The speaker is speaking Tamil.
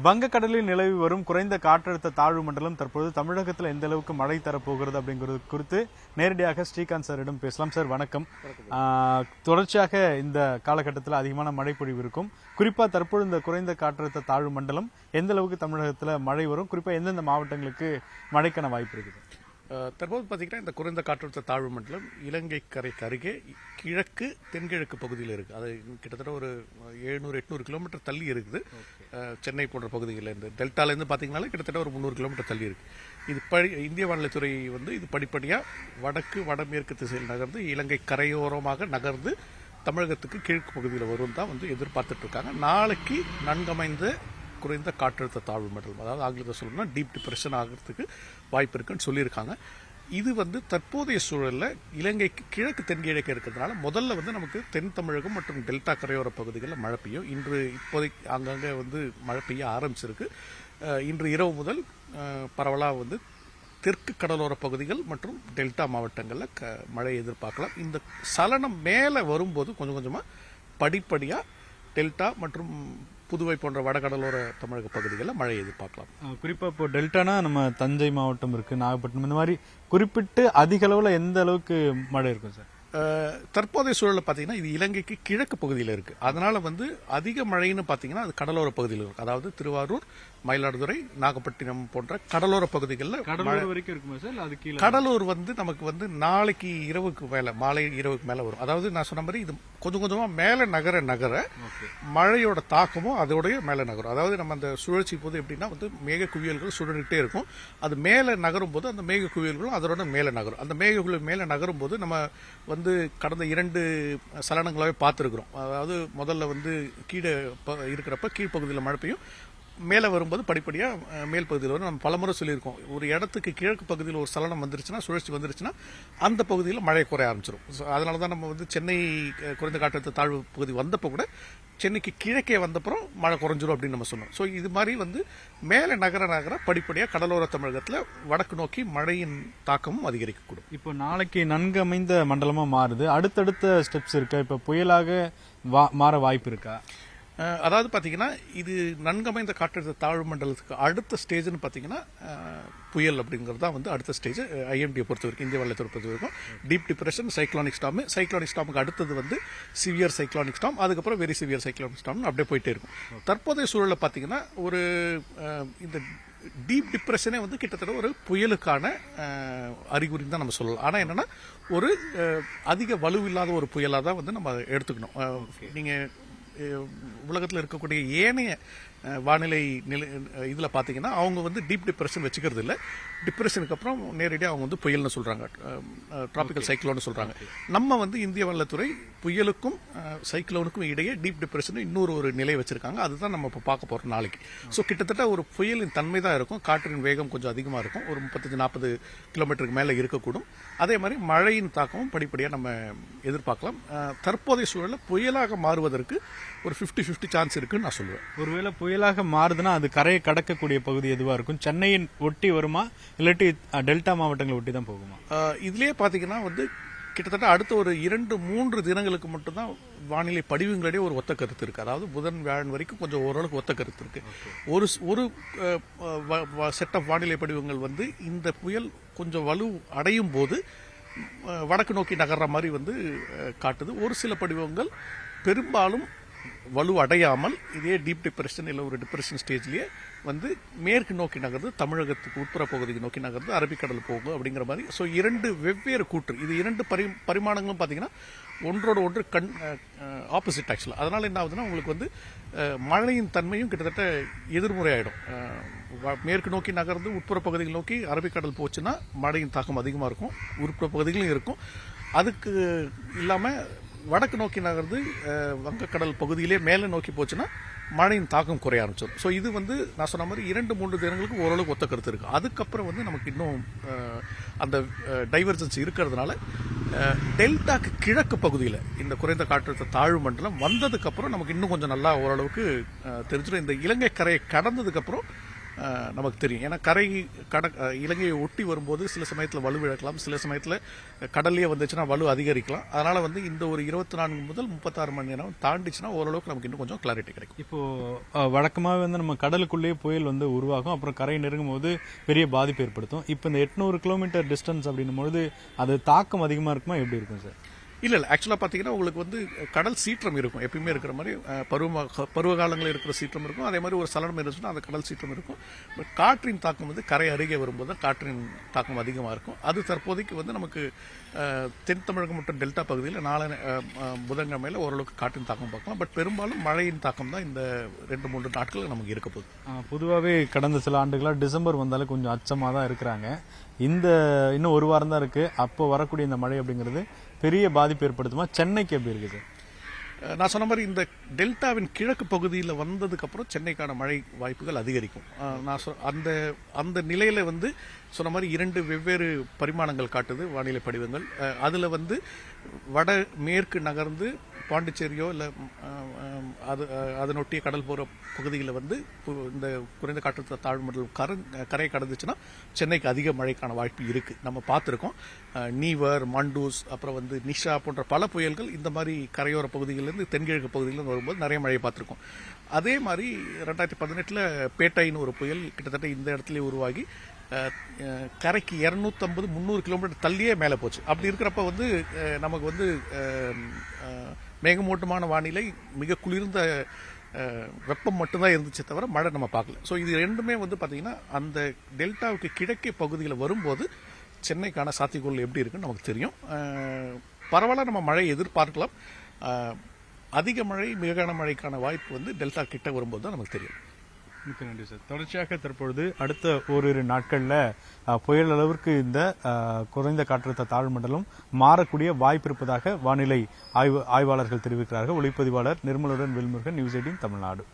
வங்கக்கடலில் நிலவி வரும் குறைந்த காற்றழுத்த தாழ்வு மண்டலம் தற்போது தமிழகத்தில் எந்த அளவுக்கு மழை தரப்போகிறது அப்படிங்கிறது குறித்து நேரடியாக ஸ்ரீகாந்த் சாரிடம் பேசலாம். சார் வணக்கம். தொடர்ச்சியாக இந்த காலகட்டத்தில் அதிகமான மழை பொழிவு இருக்கும். குறிப்பாக தற்போது இந்த குறைந்த காற்றழுத்த தாழ்வு மண்டலம் எந்த அளவுக்கு தமிழகத்தில் மழை வரும், குறிப்பாக எந்தெந்த மாவட்டங்களுக்கு மழைக்கான வாய்ப்பு இருக்குது? தற்போது பார்த்தீங்கன்னா இந்த குறைந்த காற்றழுத்த தாழ்வு மண்டலம் இலங்கை கரைக்கு அருகே கிழக்கு தென்கிழக்கு பகுதியில் இருக்குது. அது கிட்டத்தட்ட ஒரு 700-800 கிலோமீட்டர் தள்ளி இருக்குது. சென்னை போன்ற பகுதிகளில் இருந்து டெல்டாலேருந்து பார்த்தீங்கன்னாலே கிட்டத்தட்ட ஒரு 300 கிலோமீட்டர் தள்ளி இருக்குது. இது இந்திய வானிலைத்துறை இது படிப்படியாக வடக்கு வடமேற்கு திசையில் நகர்ந்து இலங்கை கரையோரமாக நகர்ந்து தமிழகத்துக்கு கிழக்கு பகுதியில் வரும் தான் எதிர்பார்த்துட்டு இருக்காங்க. நாளைக்கு நன்கமைந்த குறைந்த காற்றழுத்த தாழ்வு மண்டலம், அதாவது ஆங்கிலத்தில் சொல்லணும்னா டீப் டிப்ரெஷன் ஆகிறதுக்கு வாய்ப்பு இருக்குன்னு சொல்லியிருக்காங்க. இது தற்போதைய சூழலில் இலங்கைக்கு கிழக்கு தென்கிழக்கு இருக்கிறதுனால முதல்ல நமக்கு தென் தமிழகம் மற்றும் டெல்டா கரையோர பகுதிகளில் மழை பெய்யும். இப்போதைக்கு அங்கங்கே மழை பெய்ய ஆரம்பிச்சிருக்கு. இன்று இரவு முதல் பரவலாக தெற்கு கடலோர பகுதிகள் மற்றும் டெல்டா மாவட்டங்களில் மழை எதிர்பார்க்கலாம். இந்த சலனம் மேலே வரும்போது கொஞ்சம் கொஞ்சமாக படிப்படியாக டெல்டா மற்றும் புதுவை போன்ற வடகடலோர தமிழக பகுதிகளில் மழை எதிர்பார்க்கலாம். குறிப்பாக இப்போ டெல்டானா நம்ம தஞ்சை மாவட்டம் இருக்கு, நாகப்பட்டினம், இந்த மாதிரி குறிப்பிட்டு அதிக அளவில் எந்த அளவுக்கு மழை இருக்கும் சார்? தற்போதைய சூழலில் பார்த்தீங்கன்னா இது இலங்கைக்கு கிழக்கு பகுதியில் இருக்கு. அதனால அதிக மழைன்னு பார்த்தீங்கன்னா அது கடலோர பகுதியில் இருக்கு. அதாவது திருவாரூர், மயிலாடுதுறை, நாகப்பட்டினம் போன்ற கடலோர பகுதிகளில் வரைக்கும் இருக்குமா சார்? அது கீழே கடலூர் நமக்கு நாளைக்கு இரவுக்கு மேல, மாலை இரவுக்கு மேல வரும். அதாவது நான் சொன்ன மாதிரி இது கொஞ்சம் கொஞ்சமா மேல நகர மழையோட தாக்கமும் அதோடய மேல நகரும். அதாவது நம்ம அந்த சுழற்சி போது எப்படின்னா மேக குவியல்கள் சுழலிட்டே இருக்கும். அது மேல நகரும் போது அந்த மேக குவியல்களும் அதோட மேல நகரும். அந்த மேக குவியல் மேல நகரும் போது நம்ம கடந்த 2 சலனங்களாவே பார்த்துருக்கிறோம். அதாவது முதல்ல கீழே இருக்கிறப்ப கீழ்ப்பகுதியில் மழை பெய்யும், மேலே வரும்போது படிப்படியாக மேல் பகுதியில் வரும். நம்ம பலமுறை சொல்லியிருக்கோம், ஒரு இடத்துக்கு கிழக்கு பகுதியில் ஒரு சலனம் வந்துருச்சுன்னா, சுழற்சி வந்துருச்சுன்னா அந்த பகுதியில் மழை குறைய ஆரம்பிச்சிடும். அதனால தான் நம்ம சென்னை குறைந்த காற்றழுத்த தாழ்வு பகுதி வந்தப்போ கூட சென்னைக்கு கிழக்கே வந்தப்புறம் மழை குறைஞ்சிரும் அப்படின்னு நம்ம சொன்னோம். ஸோ இது மாதிரி மேலே நகர படிப்படியாக கடலோர தமிழகத்தில் வடக்கு நோக்கி மழையின் தாக்கமும் அதிகரிக்கக்கூடும். இப்போ நாளைக்கு நன்கு அமைந்த மண்டலமாக மாறுது. அடுத்தடுத்த ஸ்டெப்ஸ் இருக்கா? இப்போ புயலாக மாற வாய்ப்பு இருக்கா? அதாவது பார்த்தீங்கன்னா இது நன்கமைந்த காற்றழுத்த தாழ்வு மண்டலத்துக்கு அடுத்த ஸ்டேஜ்னு பார்த்தீங்கன்னா புயல் அப்படிங்கிறது தான் அடுத்த ஸ்டேஜ். ஐஎம்டியை பொறுத்த வரைக்கும், இந்திய வானிலைத்துறை பொறுத்த வரைக்கும் டீப் டிப்ரெஷன், சைக்ளானிக் ஸ்டாமுக்கு அடுத்தது சிவியர் சைக்ளானிக் ஸ்டாம், அதுக்கப்புறம் வெரி சிவியர் சைக்ளானிக் ஸ்டாம்னு அப்படியே போயிட்டே இருக்கும். தற்போதைய சூழலில் பார்த்தீங்கன்னா ஒரு இந்த டீப் டிப்ரெஷனே கிட்டத்தட்ட ஒரு புயலுக்கான அறிகுறின்னு தான் நம்ம சொல்லலாம். ஆனால் என்னன்னா ஒரு அதிக வலுவில்லாத ஒரு புயலாக தான் நம்ம எடுத்துக்கணும். நீங்கள் உலகத்தில் இருக்கக்கூடிய ஏனைய வானிலை இதில் பார்த்தீங்கன்னா அவங்க டீப் டிப்ரெஷன் வச்சுக்கிறது இல்லை. டிப்ரெஷனுக்கு அப்புறம் நேரடியாக அவங்க புயல்னு சொல்கிறாங்க, டிராபிக்கல் சைக்ளோன்னு சொல்கிறாங்க. நம்ம இந்திய வானிலைத்துறை புயலுக்கும் சைக்ளோனுக்கும் இடையே டீப் டிப்ரெஷன் இன்னொரு நிலை வச்சிருக்காங்க. அதுதான் நம்ம இப்போ பார்க்க போகிறோம் நாளைக்கு. ஸோ கிட்டத்தட்ட ஒரு புயலின் தன்மை தான் இருக்கும். காற்றின் வேகம் கொஞ்சம் அதிகமாக இருக்கும், ஒரு 35-40 கிலோமீட்டருக்கு மேலே இருக்கக்கூடும். அதே மாதிரி மழையின் தாக்கமும் படிப்படியாக நம்ம எதிர்பார்க்கலாம். தற்போதைய சூழலில் புயலாக மாறுவதற்கு ஒரு 50-50 சான்ஸ் இருக்குன்னு நான் சொல்லுவேன். ஒருவேளை புயலாக மாறுதுன்னா அது கரையை கடக்கக்கூடிய பகுதி எதுவாக இருக்கும்? சென்னையின் ஒட்டி வருமா, இல்லாட்டி டெல்டா மாவட்டங்களை ஒட்டி தான் போகுமா? இதுலயே பாத்தீங்கன்னா கிட்டத்தட்ட அடுத்த ஒரு 2-3 தினங்களுக்கு மட்டும்தான் வானிலை படிவுங்களிடையே ஒரு ஒத்த கருத்து இருக்கு. அதாவது புதன் வியாழன் வரைக்கும் கொஞ்சம் ஓரளவுக்கு ஒத்த கருத்து இருக்கு. ஒரு செட் ஆஃப் வானிலை படிவங்கள் இந்த புயல் கொஞ்சம் வலு அடையும் போது வடக்கு நோக்கி நகர்ற மாதிரி காட்டுது. ஒரு சில படிவங்கள் பெரும்பாலும் வலு அடையாமல் இதே டீப் டிப்ரெஷன் இல்லை ஒரு டிப்ரெஷன் ஸ்டேஜ்லயே மேற்கு நோக்கி நகர்ந்து தமிழகத்துக்கு உட்புற பகுதிக்கு நோக்கி நகர்ந்து அரபிக்கடல் போகும் அப்படிங்கிற மாதிரி. ஸோ 2 வெவ்வேறு கூற்று. இது 2 பரிமாணங்களும் பார்த்தீங்கன்னா ஒன்றோட ஒன்று ஆப்போசிட் ஆக்சுவலாக. அதனால என்ன ஆகுதுன்னா உங்களுக்கு மழையின் தன்மையும் கிட்டத்தட்ட எதிர்முறை ஆயிடும். மேற்கு நோக்கி நகர்ந்து உட்புற பகுதிகள் நோக்கி அரபிக்கடல் போச்சுன்னா மழையின் தாக்கம் அதிகமாக இருக்கும், உட்புற பகுதிகளும் இருக்கும். அதுக்கு இல்லாமல் வடக்கு நோக்கி நகர்ந்து வங்கக்கடல் பகுதியிலே மேலே நோக்கி போச்சுன்னா மழையின் தாக்கம் குறைய ஆரம்பிச்சிடும். ஸோ இது நான் சொன்ன மாதிரி 2-3 தினங்களுக்கு ஓரளவுக்கு ஒத்த கருத்து இருக்கு. அதுக்கப்புறம் நமக்கு இன்னும் அந்த டைவர்ஜன்ஸ் இருக்கிறதுனால டெல்டாக்கு கிழக்கு பகுதியில் இந்த குறைந்த காற்றழுத்த தாழ்வு மண்டலம் வந்ததுக்கு அப்புறம் நமக்கு இன்னும் கொஞ்சம் நல்லா ஓரளவுக்கு தெரிஞ்சிடும். இந்த இலங்கை கரையை கடந்ததுக்கு அப்புறம் நமக்கு தெரியும். ஏன்னா இலங்கையை ஒட்டி வரும்போது சில சமயத்தில் வலுவிழக்கலாம், சில சமயத்தில் கடல்லையே வந்துச்சுன்னா வலு அதிகரிக்கலாம். அதனால வந்து இந்த ஒரு 24 முதல் 36 மணி நேரம் தாண்டிச்சுன்னா ஓரளவுக்கு நமக்கு இன்னும் கொஞ்சம் கிளாரிட்டி கிடைக்கும். இப்போ வழக்கமாகவே வந்து நம்ம கடலுக்குள்ளேயே புயல் வந்து உருவாகும், அப்புறம் கரை நெருங்கும் போது பெரிய பாதிப்பு ஏற்படுத்தும். இப்போ இந்த 800 கிலோமீட்டர் டிஸ்டன்ஸ் அப்படின்னும் பொழுது அது தாக்கம் அதிகமாக இருக்குமா, எப்படி இருக்கும் சார்? இல்லை ஆக்சுவலாக பார்த்தீங்கன்னா உங்களுக்கு வந்து கடல் சீற்றம் இருக்கும், எப்பயுமே இருக்கிற மாதிரி பருவ காலங்களில் இருக்கிற சீற்றம் இருக்கும். அதே மாதிரி ஒரு சலனம் இருந்துச்சுன்னா அந்த கடல் சீற்றம் இருக்கும். பட் காற்றின் தாக்கம் வந்து கரை அருகே வரும்போது தான் காற்றின் தாக்கம் அதிகமாக இருக்கும். அது தற்போதைக்கு வந்து நமக்கு தென் தமிழகம் மற்றும் டெல்டா பகுதியில் நாளை புதன்கிழமையில் ஓரளவுக்கு காற்றின் தாக்கம் பார்க்கலாம். பட் பெரும்பாலும் மழையின் தாக்கம் தான் இந்த 2-3 நாட்கள் நமக்கு இருக்க போகுது. பொதுவாகவே கடந்த சில ஆண்டுகளாக டிசம்பர் வந்தாலும் கொஞ்சம் அச்சமாக தான் இருக்கிறாங்க. இன்னும் ஒரு வாரம் தான் இருக்கு, அப்போ வரக்கூடிய இந்த மழை அப்படிங்கிறது பெரிய பாதிப்பு ஏற்படுத்துமா? சென்னைக்கு எப்படி இருக்குது சார்? நான் சொன்ன மாதிரி இந்த டெல்டாவின் கிழக்கு பகுதியில் வந்ததுக்கு அப்புறம் சென்னைக்கான மழை வாய்ப்புகள் அதிகரிக்கும். அந்த அந்த நிலையில வந்து சொன்ன மாதிரி 2 வெவ்வேறு பரிமாணங்கள் காட்டுது வானிலை படிவங்கள். அதில் வந்து வட மேற்கு நகர்ந்து பாண்டிச்சேரியோ இல்லை அதனொட்டிய கடல் போகிற பகுதியில் வந்து இந்த குறைந்த காற்றழுத்த தாழ்வு மண்டலம் கரை கடந்துச்சுன்னா சென்னைக்கு அதிக மழைக்கான வாய்ப்பு இருக்குது. நம்ம பார்த்துருக்கோம். நீவர், மண்டூஸ், அப்புறம் வந்து நிஷா போன்ற பல புயல்கள் இந்த மாதிரி கரையோர பகுதிகளிலிருந்து தென்கிழக்கு பகுதியிலிருந்து வரும்போது நிறைய மழையை பார்த்துருக்கோம். அதே மாதிரி 2018 பேட்டைன்னு ஒரு புயல் கிட்டத்தட்ட இந்த இடத்துல உருவாகி கரைக்கு 250-300 கிலோமீட்டர் தள்ளியே மேலே போச்சு. அப்படி இருக்கிறப்ப வந்து நமக்கு வந்து மேகமூட்டமான வானிலை, மிக குளிர்ந்த வெப்பம் மட்டும்தான் இருந்துச்சே தவிர மழை நம்ம பார்க்கல. ஸோ இது ரெண்டுமே வந்து பார்த்தீங்கன்னா அந்த டெல்டாவுக்கு கிழக்கே பகுதியில் வரும்போது சென்னைக்கான சாத்தியக்கூறுகள் எப்படி இருக்குன்னு நமக்கு தெரியும். பரவாயில்ல, நம்ம மழை எதிர்பார்க்கலாம். அதிக மழை, மிக கனமழைக்கான வாய்ப்பு வந்து டெல்டா கிட்ட வரும்போது தான் நமக்கு தெரியும். மிக்க நன்றி சார். தொடர்ச்சியாக தற்பொழுது அடுத்த ஓரிரு நாட்களில் புயல் அளவிற்கு இந்த குறைந்த காற்றழுத்த தாழ்வு மண்டலம் மாறக்கூடிய வாய்ப்பு இருப்பதாக வானிலை ஆய்வாளர்கள் தெரிவிக்கிறார்கள். ஒளிப்பதிவாளர் நிர்மலுடன் வேல்முருகன், நியூஸ் 18 தமிழ்நாடு.